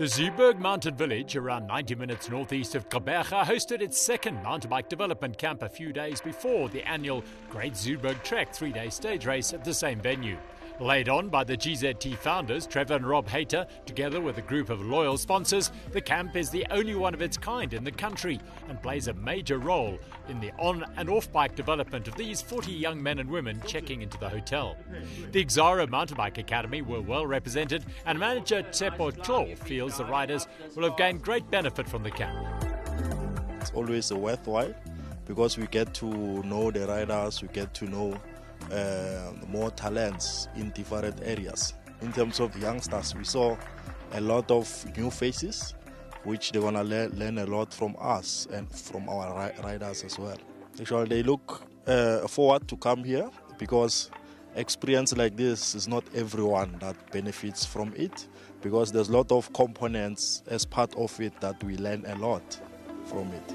The Zuurberg mountain village, around 90 minutes northeast of Gqeberha, hosted its second mountain bike development camp a few days before the annual Great Zuurberg Trek 3-day stage race at the same venue. Laid on by the GZT founders, Trevor and Rob Hayter, together with a group of loyal sponsors, the camp is the only one of its kind in the country and plays a major role in the on- and off-bike development of these 40 young men and women checking into the hotel. The Exxaro MTB Academy were well represented, and manager Tsepo Tlo feels the riders will have gained great benefit from the camp. It's always worthwhile because we get to know the riders, we get to know more talents in different areas. In terms of youngsters, we saw a lot of new faces, which they're gonna learn a lot from us and from our riders as well. Actually, they look forward to come here because experience like this is not everyone that benefits from it, because there's a lot of components as part of it that we learn a lot from it.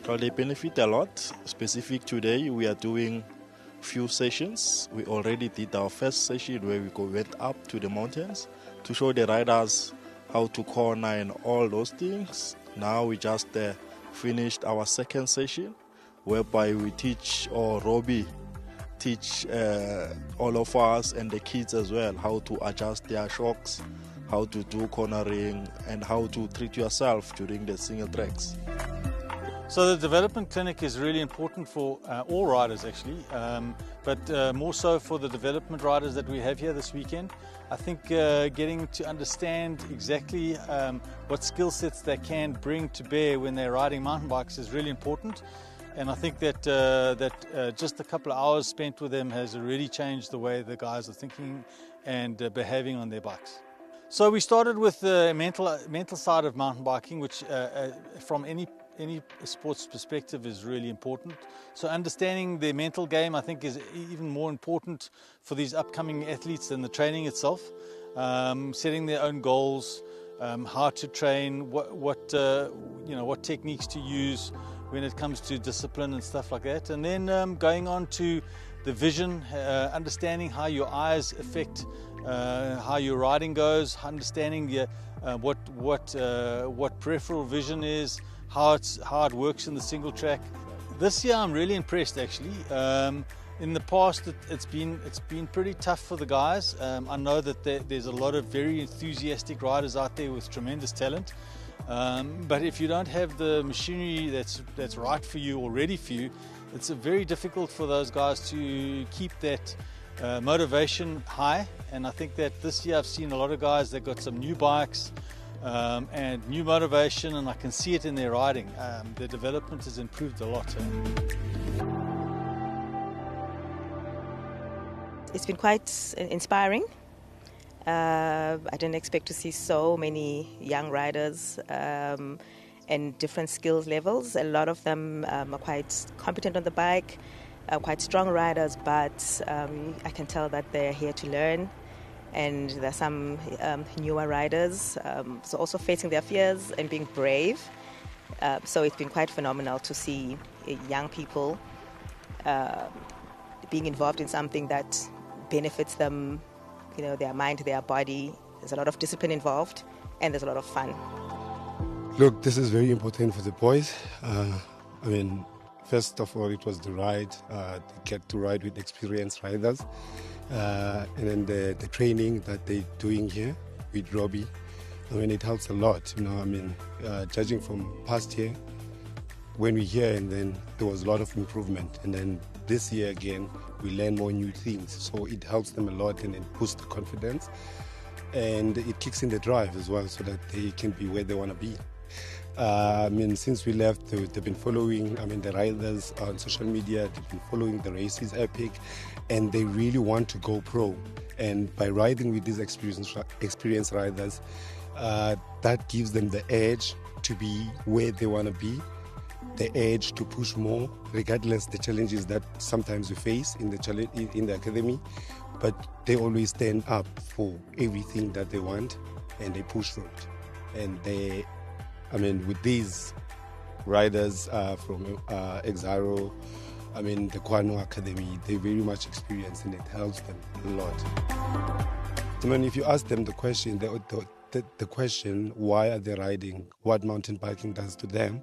So they benefit a lot. Specific today, we are doing few sessions. We already did our first session where we went up to the mountains to show the riders how to corner and all those things. Now we just finished our second session whereby we teach, or Robbie teach all of us and the kids as well how to adjust their shocks, how to do cornering and how to treat yourself during the single tracks. So the development clinic is really important for all riders actually, but more so for the development riders that we have here this weekend. I think getting to understand exactly what skill sets they can bring to bear when they're riding mountain bikes is really important. And I think that just a couple of hours spent with them has really changed the way the guys are thinking and behaving on their bikes. So we started with the mental side of mountain biking, which from any sports perspective is really important. So understanding their mental game, I think, is even more important for these upcoming athletes than the training itself. Setting their own goals, how to train, what techniques to use when it comes to discipline and stuff like that. And then going on to the vision, understanding how your eyes affect how your riding goes, understanding what peripheral vision is, how it works in the single track. This year I'm really impressed actually. In the past it's been pretty tough for the guys. I know that there's a lot of very enthusiastic riders out there with tremendous talent. But if you don't have the machinery that's right for you or ready for you, it's very difficult for those guys to keep that motivation high. And I think that this year I've seen a lot of guys that got some new bikes and new motivation, and I can see it in their riding. Their development has improved a lot. It's been quite inspiring. I didn't expect to see so many young riders and different skills levels. A lot of them are quite competent on the bike, quite strong riders, but I can tell that they're here to learn. And there's some newer riders, so also facing their fears and being brave. So it's been quite phenomenal to see young people being involved in something that benefits them, their mind, their body. There's a lot of discipline involved, and there's a lot of fun. Look, this is very important for the boys. First of all, it was the ride. They get to ride with experienced riders. And then the training that they're doing here with Robbie, it helps a lot. Judging from past year, when we here, and then there was a lot of improvement. And then this year again, we learn more new things. So it helps them a lot, and it boosts the confidence. And it kicks in the drive as well, so that they can be where they want to be. Since we left, they've been following the riders on social media, they've been following the races epic, and they really want to go pro. And by riding with these experienced riders, that gives them the edge to be where they want to be, the edge to push more, regardless the challenges that sometimes we face in the academy. But they always stand up for everything that they want, and they push for it. And with these riders from Exxaro, the Kwano Academy, they're very much experienced, and it helps them a lot. If you ask them the question, the question, why are they riding, what mountain biking does to them,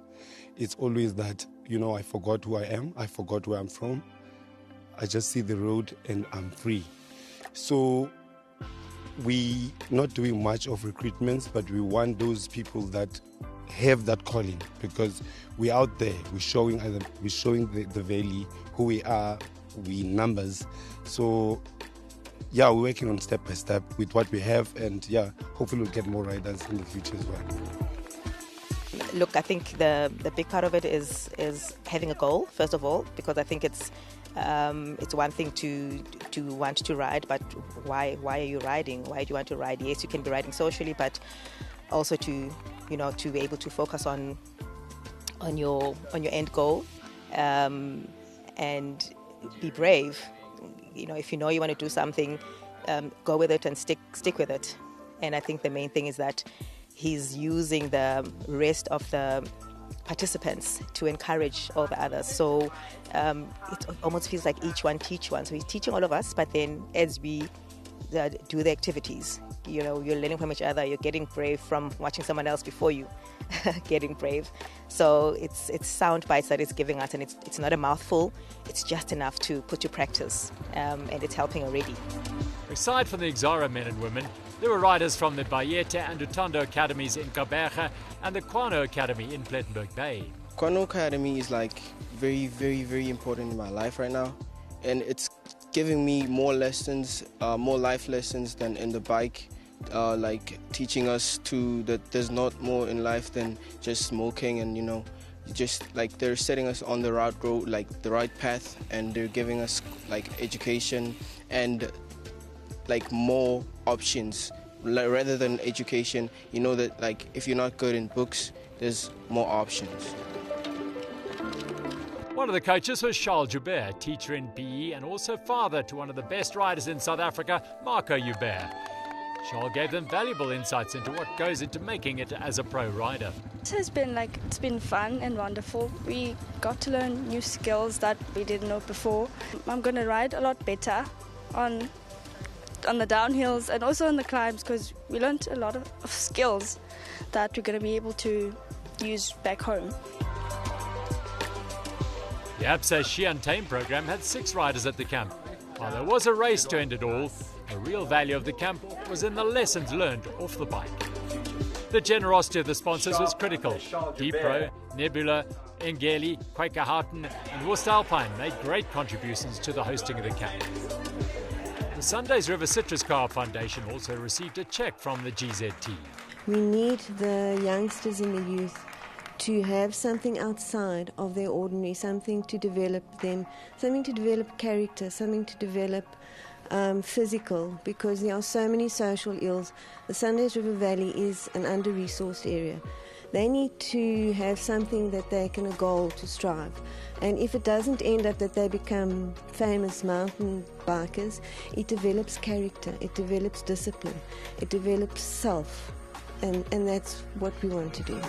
it's always that, I forgot who I am, I forgot where I'm from, I just see the road and I'm free. So we not doing much of recruitments, but we want those people that have that calling, because we're out there, we're showing the valley who we are, we numbers. So we're working on step by step with what we have, and hopefully we'll get more riders in the future as well. Look, I think the big part of it is having a goal, first of all, because I think it's one thing to want to ride, but why are you riding? Why do you want to ride? Yes, you can be riding socially, but also to be able to focus on your end goal, and be brave. If you know you want to do something, go with it and stick with it. And I think the main thing is that he's using the rest of the participants to encourage all the others. So it almost feels like each one teach one. So he's teaching all of us, but then as we do the activities, you're learning from each other. You're getting brave from watching someone else before you getting brave. So it's sound bites that it's giving us, and it's not a mouthful. It's just enough to put to practice, and it's helping already. Aside from the Exxaro men and women, there were riders from the Bayete and Utando academies in Gqeberha and the Kwano Academy in Plettenberg Bay. Kwano Academy is very, very, very important in my life right now, and it's giving me more lessons, more life lessons than in the bike, teaching us that there's not more in life than just smoking, and just they're setting us on the right road, the right path, and they're giving us education and more options rather than education. That if you're not good in books, there's more options. One of the coaches was Charles Joubert, teacher in PE and also father to one of the best riders in South Africa, Marco Joubert. Charles gave them valuable insights into what goes into making it as a pro rider. It has been it's been fun and wonderful. We got to learn new skills that we didn't know before. I'm going to ride a lot better on the downhills and also on the climbs, because we learned a lot of skills that we're going to be able to use back home. The ABSA She Untamed program had 6 riders at the camp. While there was a race to end it all, the real value of the camp was in the lessons learned off the bike. The generosity of the sponsors was critical. Dipro, Nebula, Engeli, Quaker Houghton and Worcester Alpine made great contributions to the hosting of the camp. The Sunday's River Citrus Co-op Foundation also received a cheque from the GZT. We need the youngsters and the youth to have something outside of their ordinary, something to develop them, something to develop character, something to develop physical, because there are so many social ills. The Sundays River Valley is an under-resourced area. They need to have something that they can, a goal to strive. And if it doesn't end up that they become famous mountain bikers, it develops character, it develops discipline, it develops self. And that's what we want to do.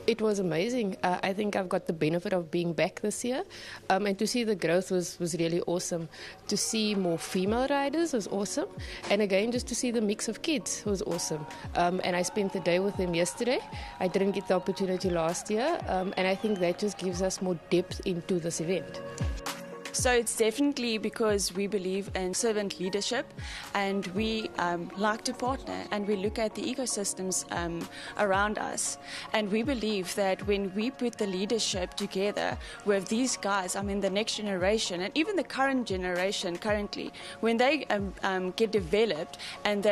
It was amazing. I think I've got the benefit of being back this year, and to see the growth was really awesome. To see more female riders was awesome, and again just to see the mix of kids was awesome. And I spent the day with them yesterday. I didn't get the opportunity last year, and I think that just gives us more depth into this event. So it's definitely because we believe in servant leadership, and we like to partner, and we look at the ecosystems around us, and we believe that when we put the leadership together with these guys, the next generation and even the current generation currently, when they get developed and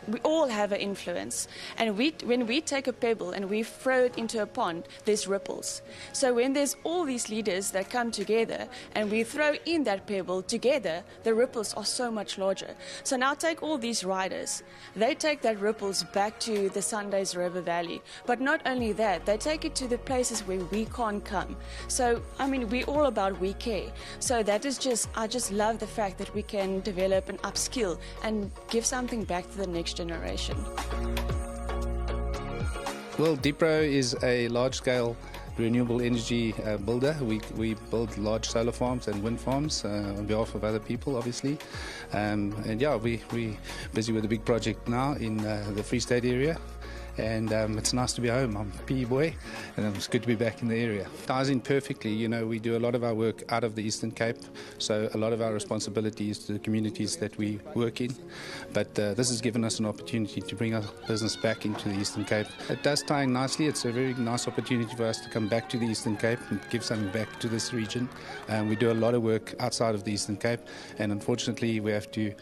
we all have an influence, and when we take a pebble and we throw it into a pond, there's ripples. So when there's all these leaders that come together and we throw in that pebble together, the ripples are so much larger. So now take all these riders, they take that ripples back to the Sundays River Valley, but not only that, they take it to the places where we can't come. So we're all about we care. So that is I just love the fact that we can develop and upskill and give something back to the next generation. Well, Dipro is a large-scale renewable energy builder. We build large solar farms and wind farms on behalf of other people, obviously. And yeah, we're busy with a big project now in the Free State area. And it's nice to be home. I'm a PE boy, and it's good to be back in the area. Ties in perfectly. You know, we do a lot of our work out of the Eastern Cape, so a lot of our responsibility is to the communities that we work in. But this has given us an opportunity to bring our business back into the Eastern Cape. It does tie in nicely. It's a very nice opportunity for us to come back to the Eastern Cape and give something back to this region. We do a lot of work outside of the Eastern Cape, and unfortunately we have to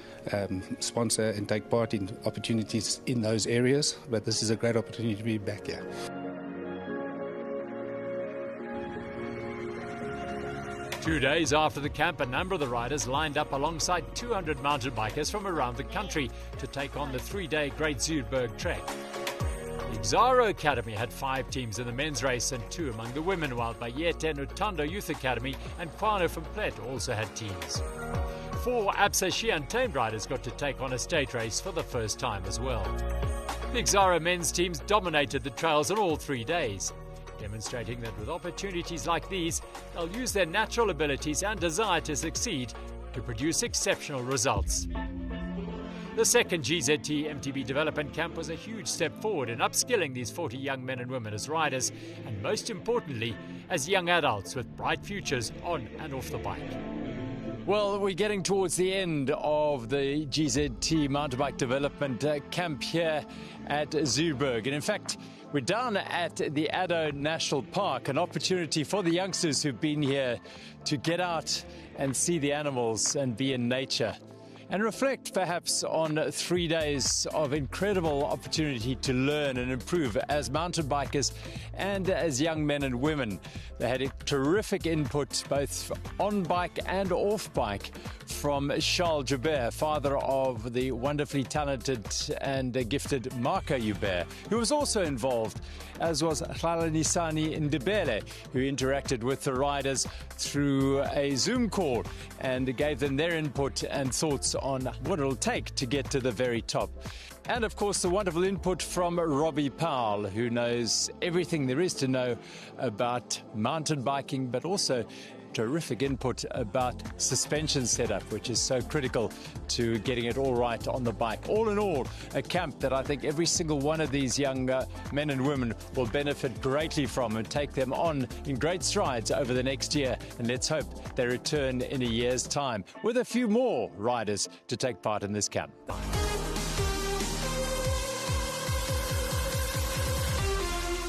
sponsor and take part in opportunities in those areas. But this is a great opportunity to be back here. Two days after the camp, a number of the riders lined up alongside 200 mountain bikers from around the country to take on the 3-day Great Zuurberg trek. The Exxaro Academy had 5 teams in the men's race and 2 among the women, while Bayete and Utando Youth Academy and Kwano from Plet also had teams. 4 ABSA She Untamed riders got to take on a state race for the first time as well. The Exxaro men's teams dominated the trails on all 3 days, demonstrating that with opportunities like these, they'll use their natural abilities and desire to succeed to produce exceptional results. The second GZT MTB Development Camp was a huge step forward in upskilling these 40 young men and women as riders, and most importantly, as young adults with bright futures on and off the bike. Well, we're getting towards the end of the GZT Mountain Bike Development Camp here at Zuurberg. And in fact, we're down at the Addo National Park, an opportunity for the youngsters who've been here to get out and see the animals and be in nature. And reflect perhaps on 3 days of incredible opportunity to learn and improve as mountain bikers and as young men and women. They had a terrific input both on bike and off bike from Charles Joubert, father of the wonderfully talented and gifted Marco Joubert, who was also involved, as was Hlalanisani Ndebele, who interacted with the riders through a Zoom call and gave them their input and thoughts on what it'll take to get to the very top. And of course the wonderful input from Robbie Powell, who knows everything there is to know about mountain biking, but also terrific input about suspension setup, which is so critical to getting it all right on the bike. All in all, a camp that I think every single one of these young men and women will benefit greatly from and take them on in great strides over the next year. And let's hope they return in a year's time with a few more riders to take part in this camp.